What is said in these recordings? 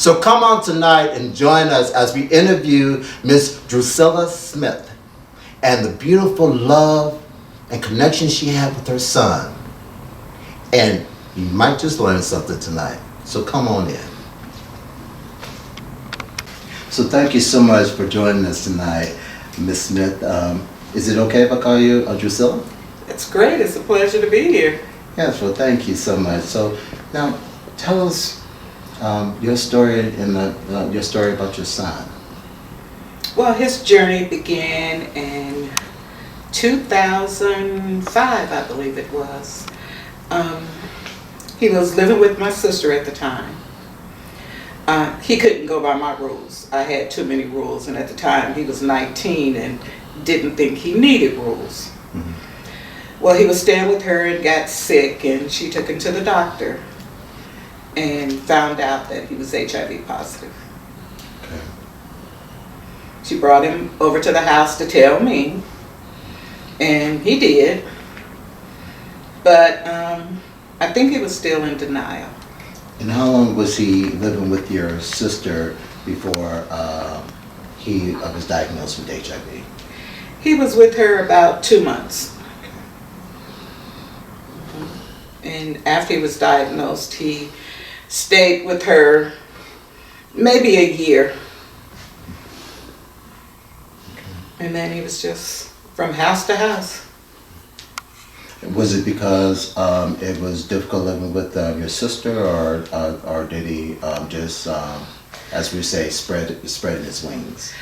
So come on tonight and join us as we interview Miss Drusilla Smith and the beautiful love and connection she had with her son. And you might just learn something tonight. So come on in. So thank you so much for joining us tonight, Miss Smith. Is it okay if I call you Drusilla? It's great. It's a pleasure to be here. Yes, well, thank you so much. So now, tell us your story and your story about your son. Well, his journey began in 2005, I believe it was. He was living with my sister at the time. He couldn't go by my rules. I had too many rules, and at the time he was 19 and didn't think he needed rules. Mm-hmm. Well, he was staying with her and got sick, and she took him to the doctor and found out that he was HIV positive. Okay. She brought him over to the house to tell me, and he did, but I think he was still in denial. And how long was he living with your sister before he was diagnosed with HIV? He was with her about 2 months. And after he was diagnosed, he stayed with her maybe a year. And then he was just from house to house. Was it because it was difficult living with your sister, or did he just, as we say, spread his wings?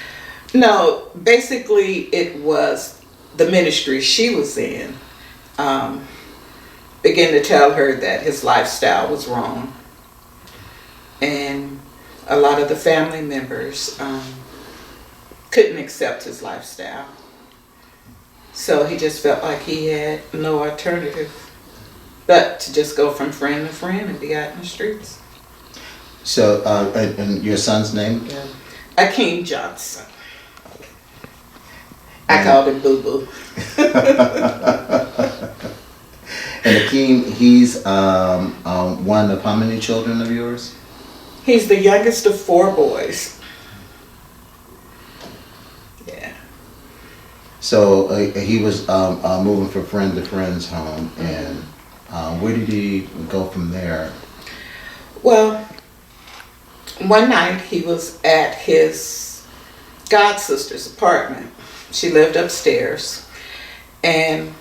No, basically it was the ministry she was in began to tell her that his lifestyle was wrong. And a lot of the family members couldn't accept his lifestyle. So he just felt like he had no alternative but to just go from friend to friend and be out in the streets. So, and your son's name again? Akeem Johnson. I called him Boo Boo. And Akeem, he's one of how many children of yours? He's the youngest of 4 boys. Yeah. So he was moving from friend to friend's home, and where did he go from there? Well, one night he was at his god sister's apartment. She lived upstairs, and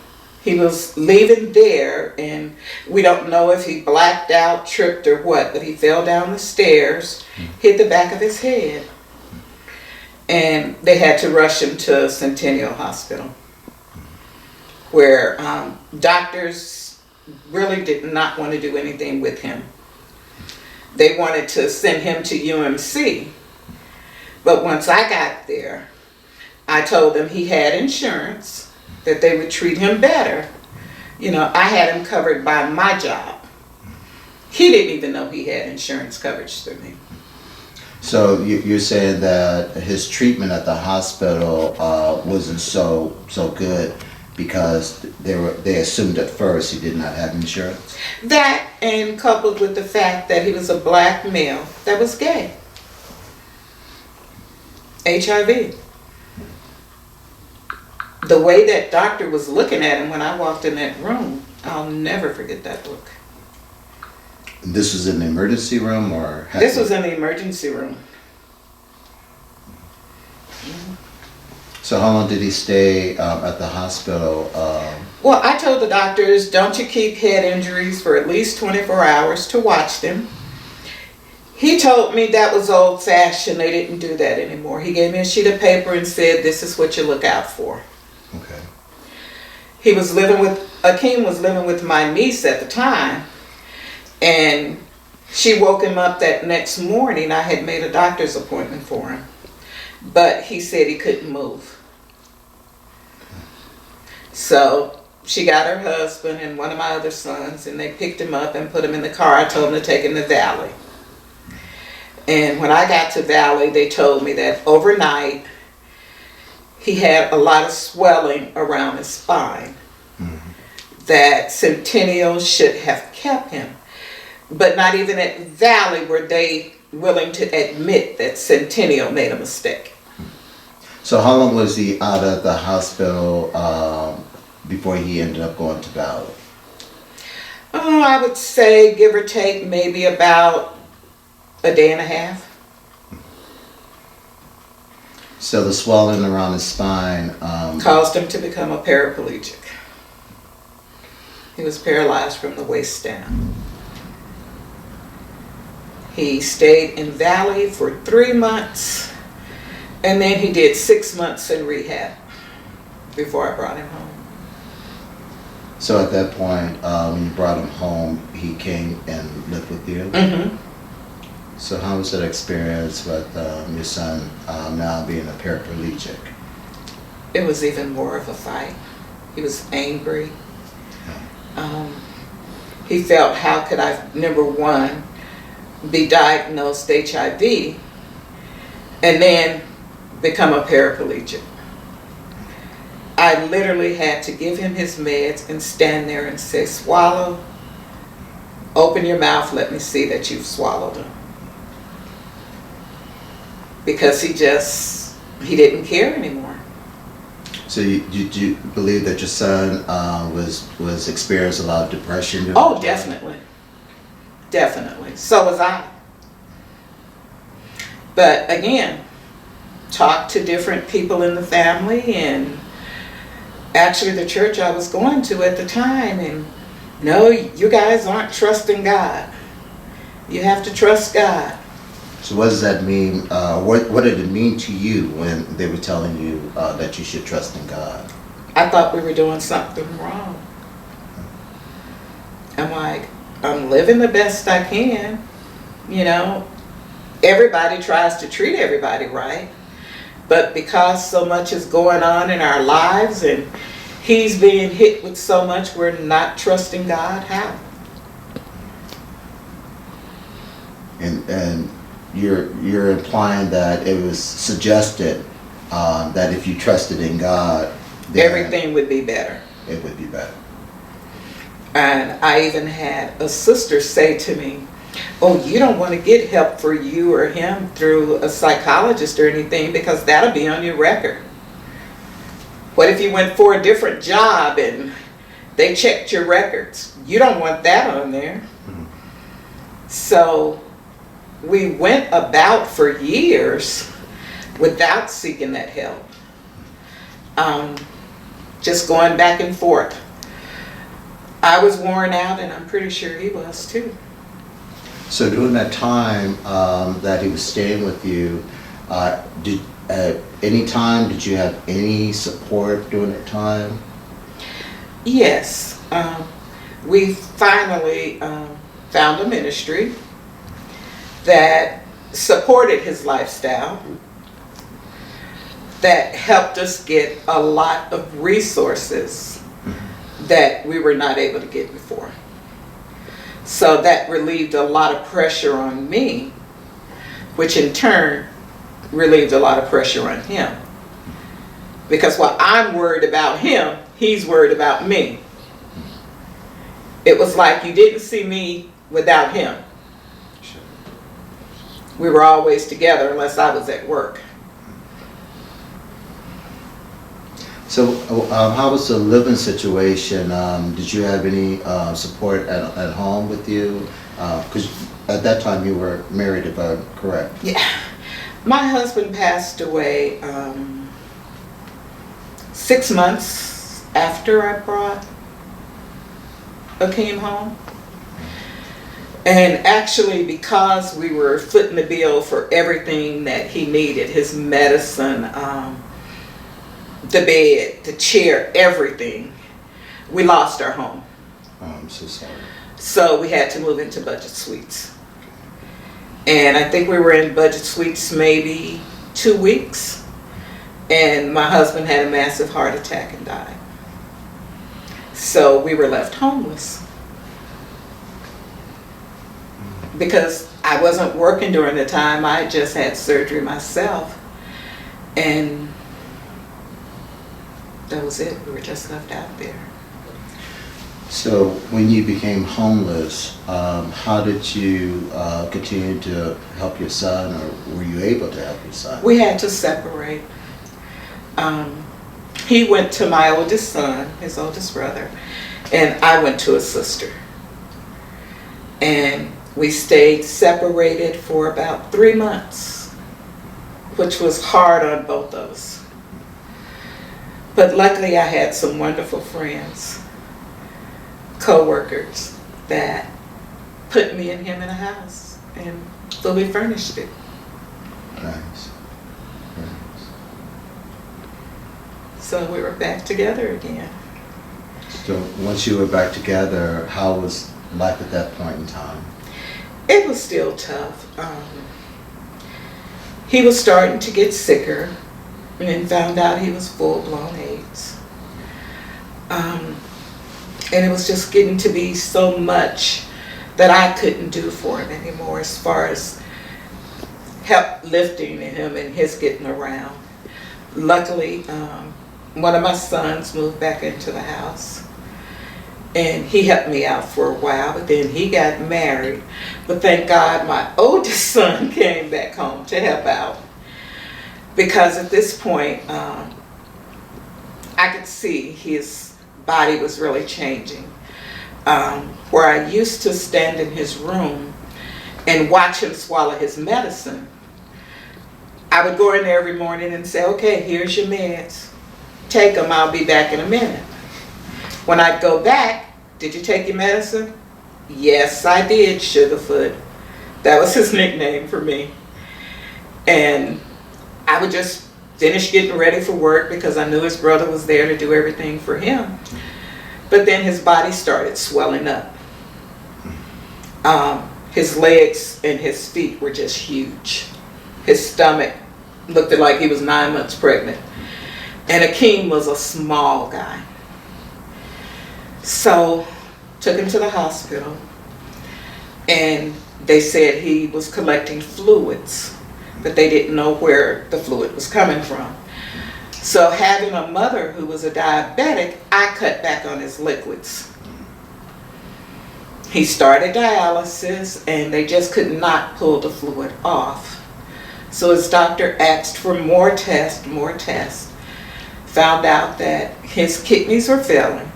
he was leaving there, and we don't know if he blacked out, tripped, or what, but he fell down the stairs, hit the back of his head, and they had to rush him to Centennial Hospital, where doctors really did not want to do anything with him. They wanted to send him to UMC, but once I got there, I told them he had insurance, that they would treat him better. You know, I had him covered by my job. He didn't even know he had insurance coverage through me. So you're saying that his treatment at the hospital wasn't so good because they assumed at first he did not have insurance? That, and coupled with the fact that he was a black male that was gay. HIV. The way that doctor was looking at him when I walked in that room, I'll never forget that look. This was in the emergency room, or? This was in the emergency room. So how long did he stay at the hospital? Well, I told the doctors, don't you keep head injuries for at least 24 hours to watch them. He told me that was old-fashioned. They didn't do that anymore. He gave me a sheet of paper and said, this is what you look out for. Okay. Akeem was living with my niece at the time, and she woke him up that next morning. I had made a doctor's appointment for him, but he said he couldn't move. So she got her husband and one of my other sons, and they picked him up and put him in the car. I told them to take him to Valley. And when I got to Valley, they told me that overnight he had a lot of swelling around his spine, that Centennial should have kept him. But not even at Valley were they willing to admit that Centennial made a mistake. So how long was he out of the hospital before he ended up going to Valley? I would say, give or take, maybe about a day and a half. So the swelling around his spine Caused him to become a paraplegic. He was paralyzed from the waist down. He stayed in Valley for 3 months, and then he did 6 months in rehab before I brought him home. So at that point, when you brought him home, he came and lived with you? Mm-hmm. So how was that experience with your son now being a paraplegic? It was even more of a fight. He was angry. He felt, how could I, number one, be diagnosed HIV and then become a paraplegic? I literally had to give him his meds and stand there and say, swallow, open your mouth, let me see that you've swallowed them. Because he didn't care anymore. So did you believe that your son was experiencing a lot of depression? Oh, definitely. Definitely. So was I. But again, talked to different people in the family and actually the church I was going to at the time, and no, you guys aren't trusting God. You have to trust God. So what does that mean? What did it mean to you when they were telling you that you should trust in God? I thought we were doing something wrong. I'm like, I'm living the best I can. You know, everybody tries to treat everybody right. But because so much is going on in our lives and he's being hit with so much, we're not trusting God. How? And you're implying that it was suggested that if you trusted in God, then everything would be better. It would be better. And I even had a sister say to me, oh, you don't want to get help for you or him through a psychologist or anything because that'll be on your record. What if you went for a different job and they checked your records? You don't want that on there. Mm-hmm. So we went about for years without seeking that help. Just going back and forth. I was worn out, and I'm pretty sure he was too. So during that time that he was staying with you, at any time did you have any support during that time? Yes. We finally found a ministry that supported his lifestyle, that helped us get a lot of resources that we were not able to get before. So that relieved a lot of pressure on me, which in turn relieved a lot of pressure on him. Because while I'm worried about him, he's worried about me. It was like you didn't see me without him. We were always together unless I was at work. So how was the living situation? Did you have any support at home with you? Because at that time you were married, if I'm correct. Yeah. My husband passed away 6 months after I brought Akeem home. And actually, because we were footing the bill for everything that he needed, his medicine, the bed, the chair, everything, we lost our home. Oh, I'm so sorry. So we had to move into Budget Suites. And I think we were in Budget Suites maybe 2 weeks. And my husband had a massive heart attack and died. So we were left homeless. Because I wasn't working during the time, I just had surgery myself. And that was it. We were just left out there. So when you became homeless, how did you continue to help your son, or were you able to help your son? We had to separate. He went to my oldest son, his oldest brother, and I went to his sister. And we stayed separated for about 3 months, which was hard on both of us. But luckily I had some wonderful friends, co-workers, that put me and him in a house and fully furnished it. Nice. So we were back together again. So once you were back together, how was life at that point in time? It was still tough. He was starting to get sicker and found out he was full-blown AIDS. And it was just getting to be so much that I couldn't do for him anymore as far as help lifting him and his getting around. Luckily, one of my sons moved back into the house. And he helped me out for a while, but then he got married. But thank God my oldest son came back home to help out. Because at this point, I could see his body was really changing. Where I used to stand in his room and watch him swallow his medicine, I would go in there every morning and say, okay, here's your meds. Take them, I'll be back in a minute. When I'd go back, did you take your medicine? Yes, I did, Sugarfoot. That was his nickname for me. And I would just finish getting ready for work because I knew his brother was there to do everything for him. But then his body started swelling up. His legs and his feet were just huge. His stomach looked like he was 9 months pregnant. And Akeem was a small guy. So, took him to the hospital, and they said he was collecting fluids, but they didn't know where the fluid was coming from. So, having a mother who was a diabetic, I cut back on his liquids. He started dialysis, and they just could not pull the fluid off. So his doctor asked for more tests, found out that his kidneys were failing.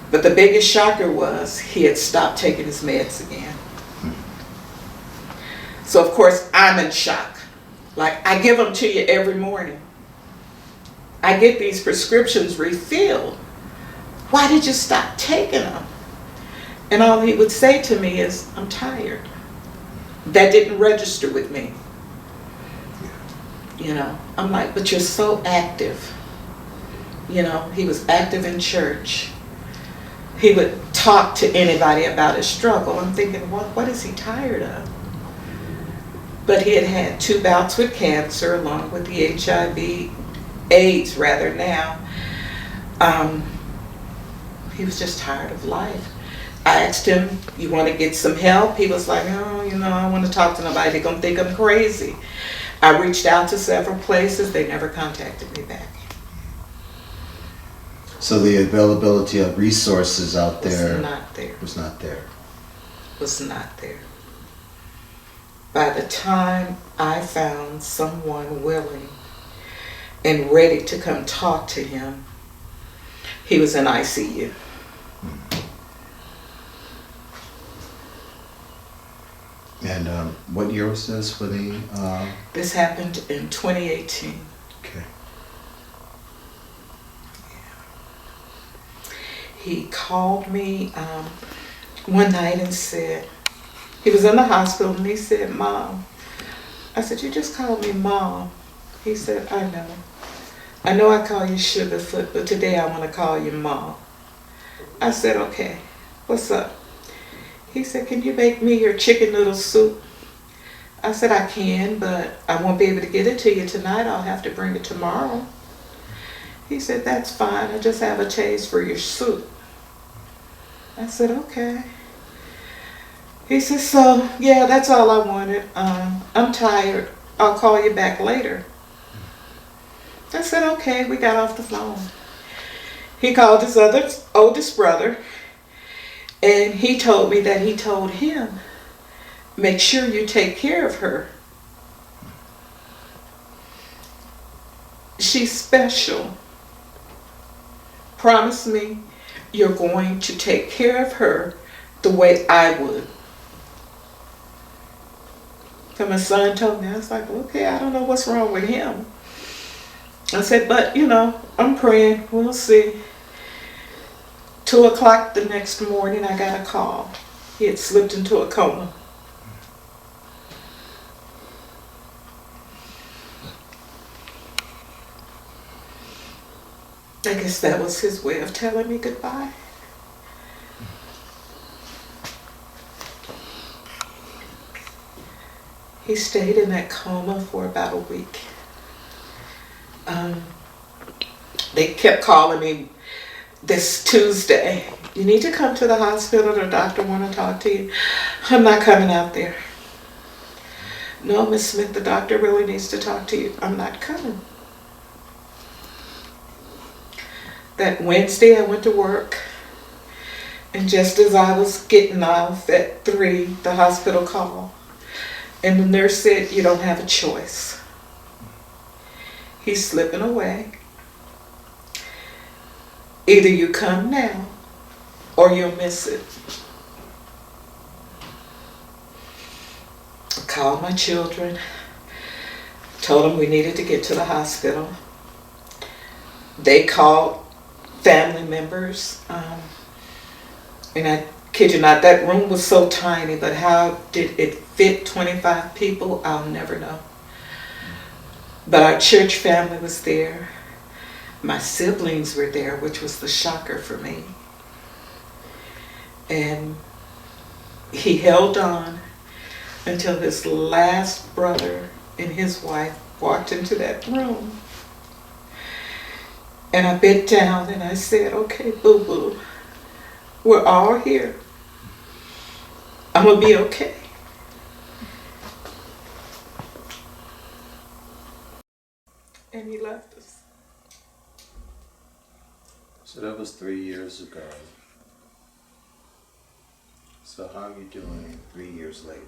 But the biggest shocker was he had stopped taking his meds again. So of course I'm in shock. Like, I give them to you every morning. I get these prescriptions refilled. Why did you stop taking them? And all he would say to me is, I'm tired. That didn't register with me. You know, I'm like, but you're so active. You know, he was active in church. He would talk to anybody about his struggle. I'm thinking, what is he tired of? But he had had 2 bouts with cancer along with the HIV, AIDS rather now. He was just tired of life. I asked him, you want to get some help? He was like, oh, you know, I don't want to talk to nobody. They're going to think I'm crazy. I reached out to several places. They never contacted me back. So the availability of resources out there was not there. Was not there. By the time I found someone willing and ready to come talk to him, he was in ICU. And what year was this when he... This happened in 2018. Okay. He called me one night and said, he was in the hospital and he said, Mom. I said, you just called me Mom. He said, I know. I know I call you Sugarfoot, but today I want to call you Mom. I said, okay, what's up? He said, can you make me your chicken noodle soup? I said, I can, but I won't be able to get it to you tonight. I'll have to bring it tomorrow. He said, that's fine. I just have a taste for your soup. I said, okay. He said, so, yeah, that's all I wanted. I'm tired. I'll call you back later. I said, okay. We got off the phone. He called his oldest brother And he told me that he told him, make sure you take care of her. She's special. Promise me you're going to take care of her the way I would. So my son told me, I was like, okay, I don't know what's wrong with him. I said, but I'm praying, we'll see. 2 o'clock the next morning, I got a call. He had slipped into a coma. I guess that was his way of telling me goodbye. He stayed in that coma for about a week. They kept calling me this Tuesday. You need to come to the hospital. The doctor want to talk to you. I'm not coming out there. No, Miss Smith, the doctor really needs to talk to you. I'm not coming. That Wednesday I went to work, and just as I was getting off at 3, the hospital called, and the nurse said, you don't have a choice. He's slipping away. Either you come now or you'll miss it. I called my children, told them we needed to get to the hospital. They called family members. And I kid you not, that room was so tiny, but how did it fit 25 people? I'll never know. But our church family was there. My siblings were there, which was the shocker for me. And he held on until his last brother and his wife walked into that room. And I bent down and I said, okay, boo-boo, we're all here. I'm going to be okay. And he left us. So that was 3 years ago. So how are you doing 3 years later?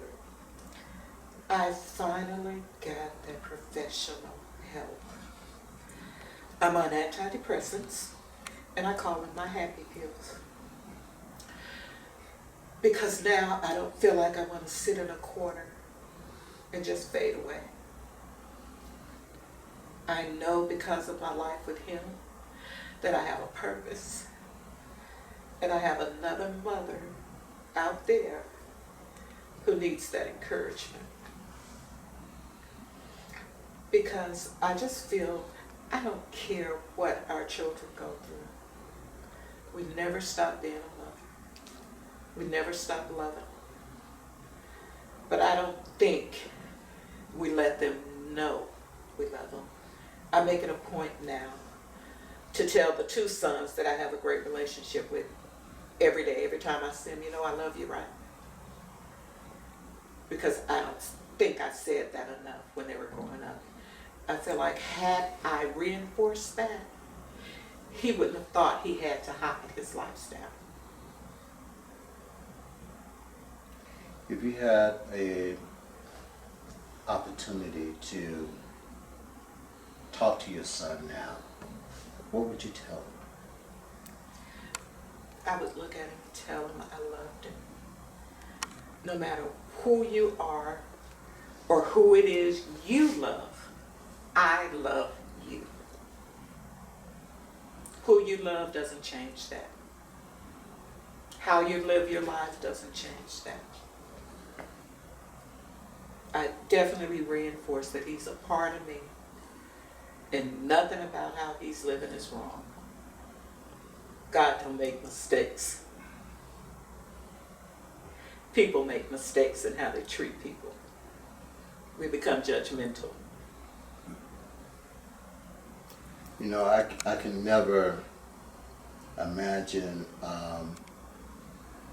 I finally got that professional help. I'm on antidepressants, and I call them my happy pills. Because now I don't feel like I want to sit in a corner and just fade away. I know because of my life with him that I have a purpose. And I have another mother out there who needs that encouragement. Because I just feel I don't care what our children go through. We never stop being a mother. We never stop loving. But I don't think we let them know we love them. I make it a point now to tell the 2 sons that I have a great relationship with every day, every time I see them, I love you, right? Because I don't think I said that enough when they were growing up. I feel like had I reinforced that, he wouldn't have thought he had to hide his lifestyle. If you had a opportunity to talk to your son now, what would you tell him? I would look at him and tell him I loved him. No matter who you are or who it is you love, I love you. Who you love doesn't change that. How you live your life doesn't change that. I definitely reinforce that he's a part of me and nothing about how he's living is wrong. God don't make mistakes. People make mistakes in how they treat people. We become judgmental. I can never imagine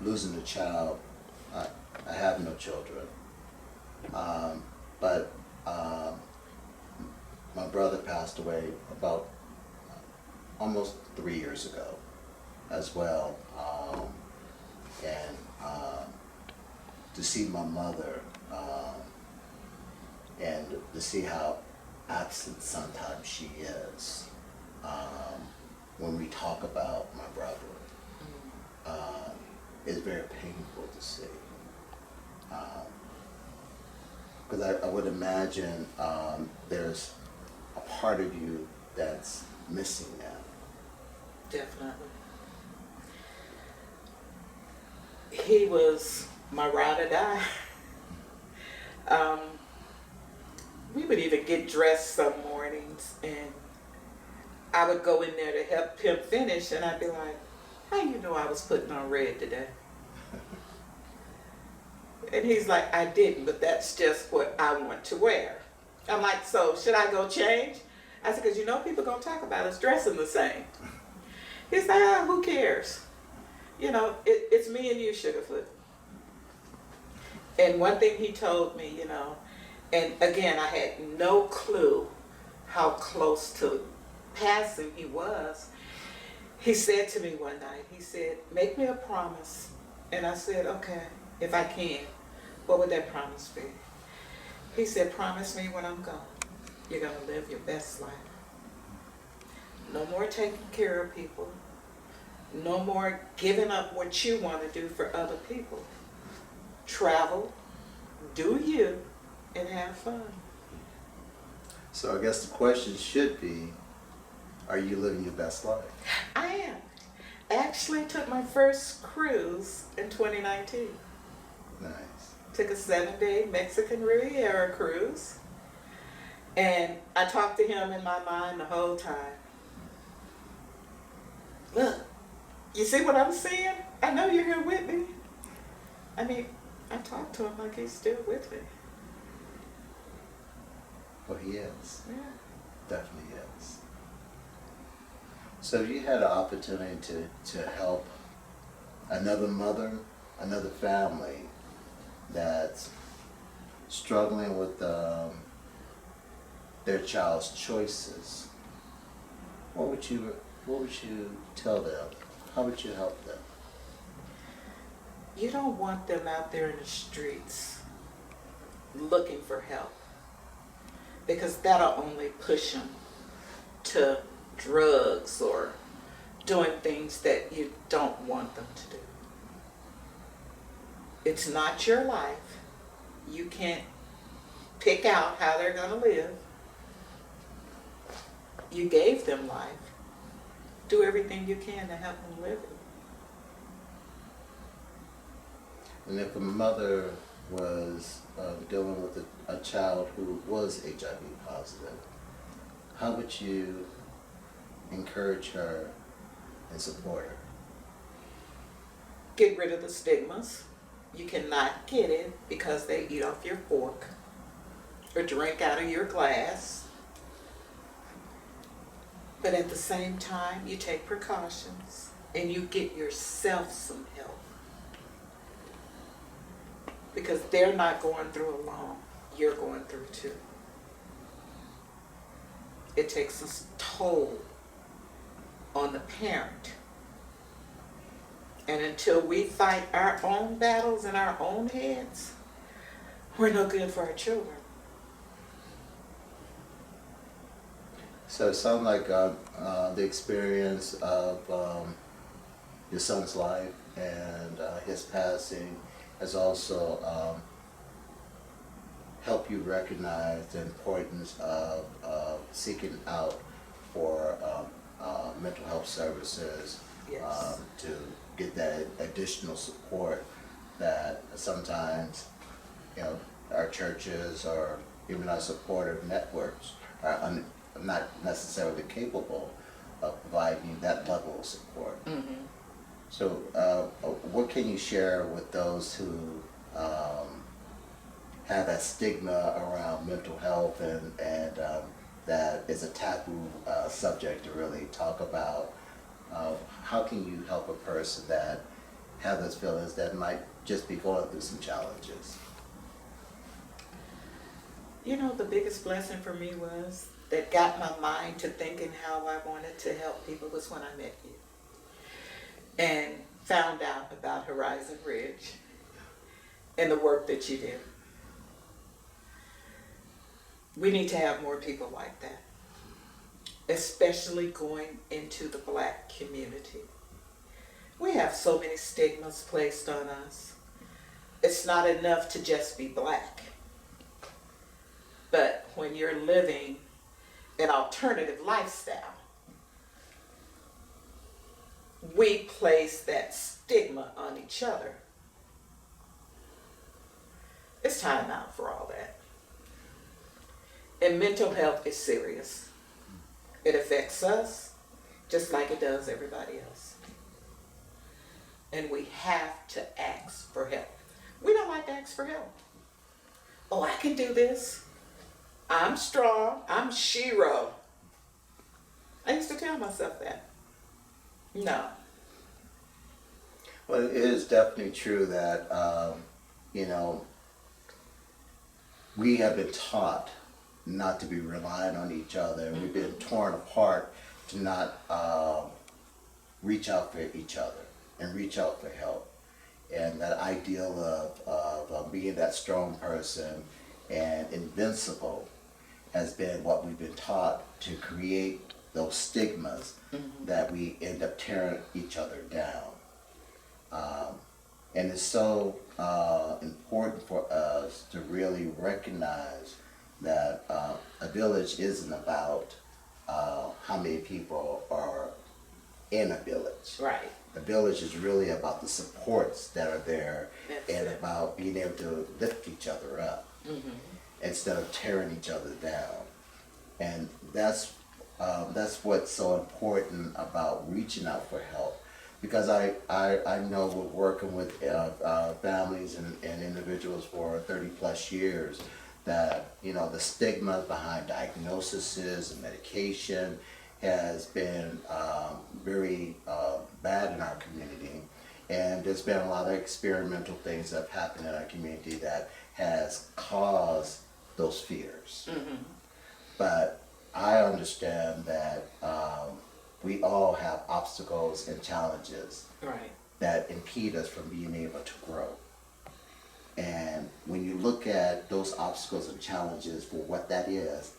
losing a child. I have no children. But my brother passed away about almost 3 years ago as well. and to see my mother, and to see how absent sometimes she is when we talk about my brother, is very painful to see. Because I would imagine there's a part of you that's missing now. Definitely. He was my ride or die. We would even get dressed some mornings, and I would go in there to help him finish, and I'd be like, how you know I was putting on red today? And he's like, I didn't, but that's just what I want to wear. I'm like, so should I go change? I said, because you know people going to talk about us dressing the same. He's like, who cares? You know, it's me and you, Sugarfoot. And one thing he told me, you know, and again, I had no clue how close to passing he was. He said to me one night, he said, make me a promise. And I said, okay, if I can. What would that promise be? He said, promise me when I'm gone, you're going to live your best life. No more taking care of people. No more giving up what you want to do for other people. Travel, do you, and have fun. So I guess the question should be, are you living your best life? I am. I actually took my first cruise in 2019. Nice. Took a 7-day Mexican Riviera cruise. And I talked to him in my mind the whole time. Look, you see what I'm seeing? I know you're here with me. I mean, I talked to him like he's still with me. Well, he is. Yeah. Definitely is. So you had an opportunity to help another mother, another family that's struggling with their child's choices. What would you tell them? How would you help them? You don't want them out there in the streets looking for help, because that'll only push them to drugs or doing things that you don't want them to do. It's not your life. You can't pick out how they're going to live. You gave them life. Do everything you can to help them live it. And if a mother was dealing with a child who was HIV positive, how would you encourage her and support her? Get rid of the stigmas. You cannot get it because they eat off your fork or drink out of your glass. But at the same time, you take precautions and you get yourself some help. Because they're not going through alone. You're going through too. It takes a toll on the parent. And until we fight our own battles in our own heads, we're no good for our children. So it sounds like the experience of your son's life and his passing has also helped you recognize the importance of seeking out for mental health services. Yes. To get that additional support that sometimes, our churches or even our supportive networks are not necessarily capable of providing that level of support. Mm-hmm. So what can you share with those who have that stigma around mental health and that is a taboo subject to really talk about? How can you help a person that have those feelings that might just be going through some challenges? The biggest blessing for me was that got my mind to thinking how I wanted to help people was when I met you. And found out about Horizon Ridge and the work that you do. We need to have more people like that, especially going into the Black community. We have so many stigmas placed on us. It's not enough to just be Black. But when you're living an alternative lifestyle, we place that stigma on each other. It's time out for all that. And mental health is serious. It affects us just like it does everybody else. And we have to ask for help. We don't like to ask for help. Oh, I can do this. I'm strong. I'm Shiro. I used to tell myself that. No. Well, it is definitely true that, we have been taught not to be reliant on each other. We've been torn apart to not reach out for each other and reach out for help. And that ideal of being that strong person and invincible has been what we've been taught to create those stigmas that we end up tearing each other down. And it's so important for us to really recognize that a village isn't about how many people are in a village. Right. The village is really about the supports that are there That's and it. about being able to lift each other up instead of tearing each other down. And that's what's so important about reaching out for help. Because I know we're working with families and individuals for 30 plus years that, the stigma behind diagnoses and medication has been very bad in our community. And there's been a lot of experimental things that have happened in our community that has caused those fears. But I understand that we all have obstacles and challenges Right. that impede us from being able to grow. And when you look at those obstacles and challenges for what that is,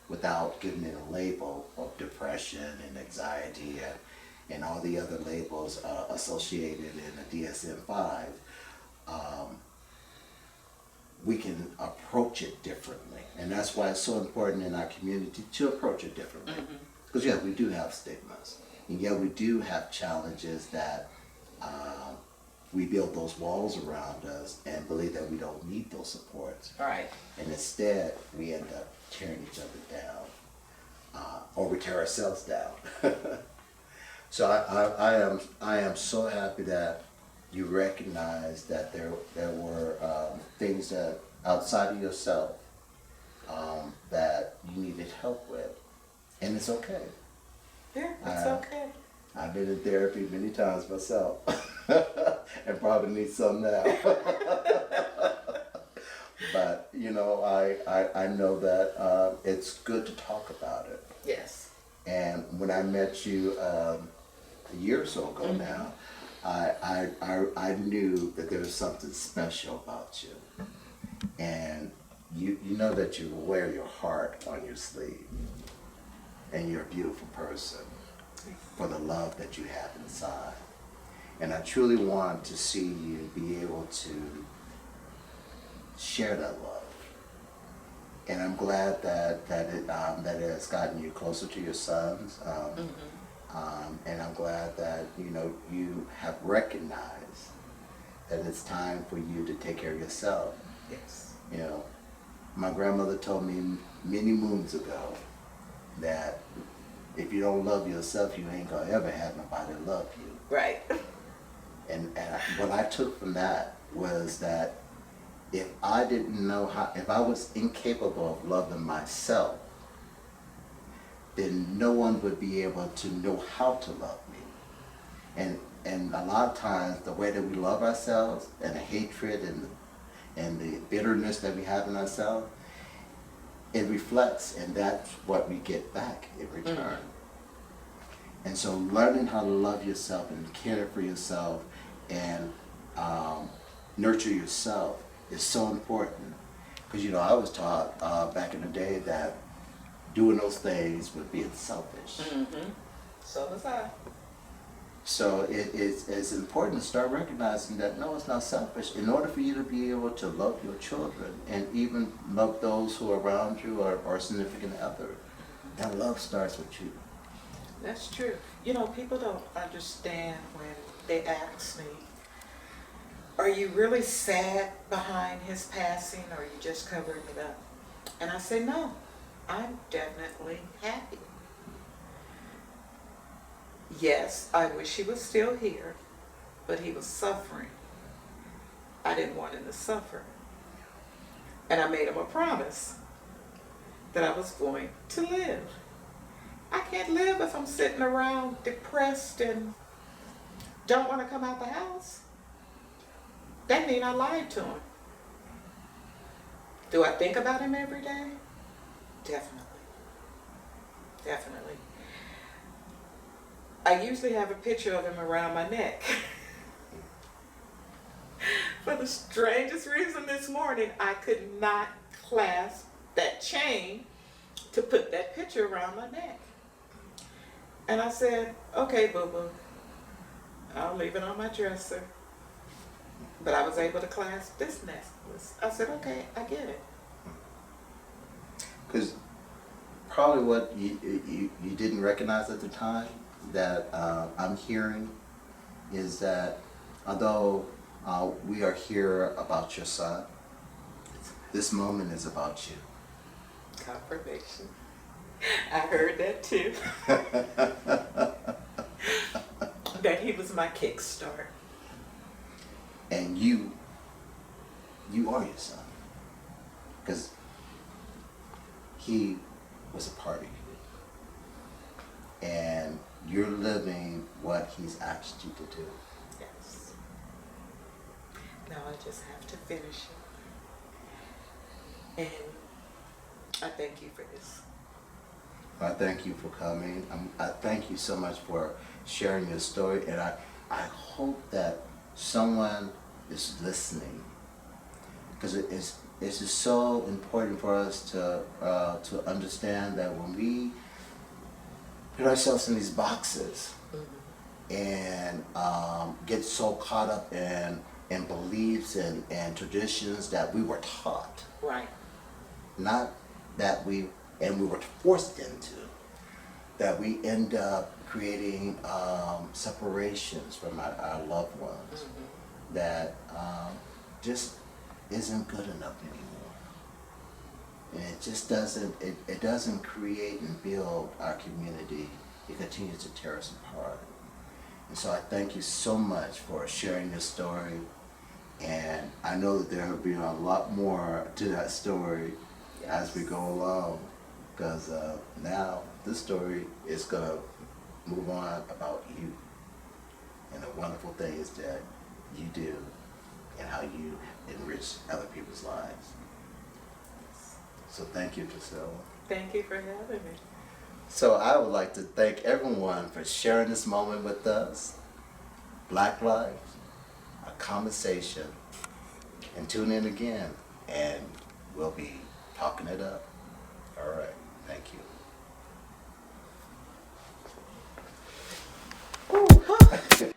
without giving it a label of depression and anxiety and all the other labels associated in the DSM-5, we can approach it differently. And that's why it's so important in our community to approach it differently. Because yeah, we do have stigmas. And yeah, we do have challenges that we build those walls around us and believe that we don't need those supports. Right. And instead, we end up tearing each other down, or we tear ourselves down. So I am so happy that you recognize that there were things that outside of yourself that you needed help with, and it's okay. Yeah, it's okay. I've been in therapy many times myself, and probably need some now. But I know that it's good to talk about it. Yes. And when I met you a year or so ago now, I knew that there was something special about you, and you know that you wear your heart on your sleeve, and you're a beautiful person for the love that you have inside. And I truly want to see you be able to share that love. And I'm glad that it has gotten you closer to your sons. And I'm glad that you have recognized that it's time for you to take care of yourself. Yes. My grandmother told me many moons ago that if you don't love yourself, you ain't gonna ever have nobody love you. Right. And what I took from that was that if I didn't know if I was incapable of loving myself, then no one would be able to know how to love me. And a lot of times the way that we love ourselves and the hatred and the bitterness that we have in ourselves, it reflects, and that's what we get back in return. And so learning how to love yourself and care for yourself and nurture yourself is so important. Because, I was taught back in the day that doing those things was being selfish. So was I. So it's important to start recognizing that no, it's not selfish. In order for you to be able to love your children and even love those who are around you or significant other, that love starts with you. That's true. People don't understand when they ask me, are you really sad behind his passing, or are you just covering it up? And I say, no, I'm definitely happy. Yes, I wish he was still here, but he was suffering. I didn't want him to suffer. And I made him a promise that I was going to live. I can't live if I'm sitting around depressed and don't want to come out the house. That means I lied to him. Do I think about him every day? Definitely. Definitely. I usually have a picture of him around my neck. For the strangest reason this morning, I could not clasp that chain to put that picture around my neck. And I said, okay, boo-boo, I'll leave it on my dresser. But I was able to clasp this necklace. I said, okay, I get it. Because probably what you didn't recognize at the time that I'm hearing is that although we are here about your son, this moment is about you. Confirmation. I heard that too. That he was my kickstart. And you are your son. Because he was a part of you. And you're living what he's asked you to do. Yes. Now I just have to finish it. And I thank you for this. I thank you for coming. I thank you so much for sharing your story. And I hope that someone is listening. Because it's just so important for us to understand that when we put ourselves in these boxes and get so caught up in beliefs and traditions that we were taught, Right. not that we were forced into, that we end up creating separations from our loved ones that just isn't good enough anymore. And it just doesn't create and build our community. It continues to tear us apart. And so I thank you so much for sharing your story. And I know that there will be a lot more to that story as we go along. Because now this story is going to move on about you and the wonderful things that you do and how you enrich other people's lives. So thank you, Drusilla. Thank you for having me. So I would like to thank everyone for sharing this moment with us. Black Lives, a conversation. And tune in again and we'll be talking it up. All right. Thank you.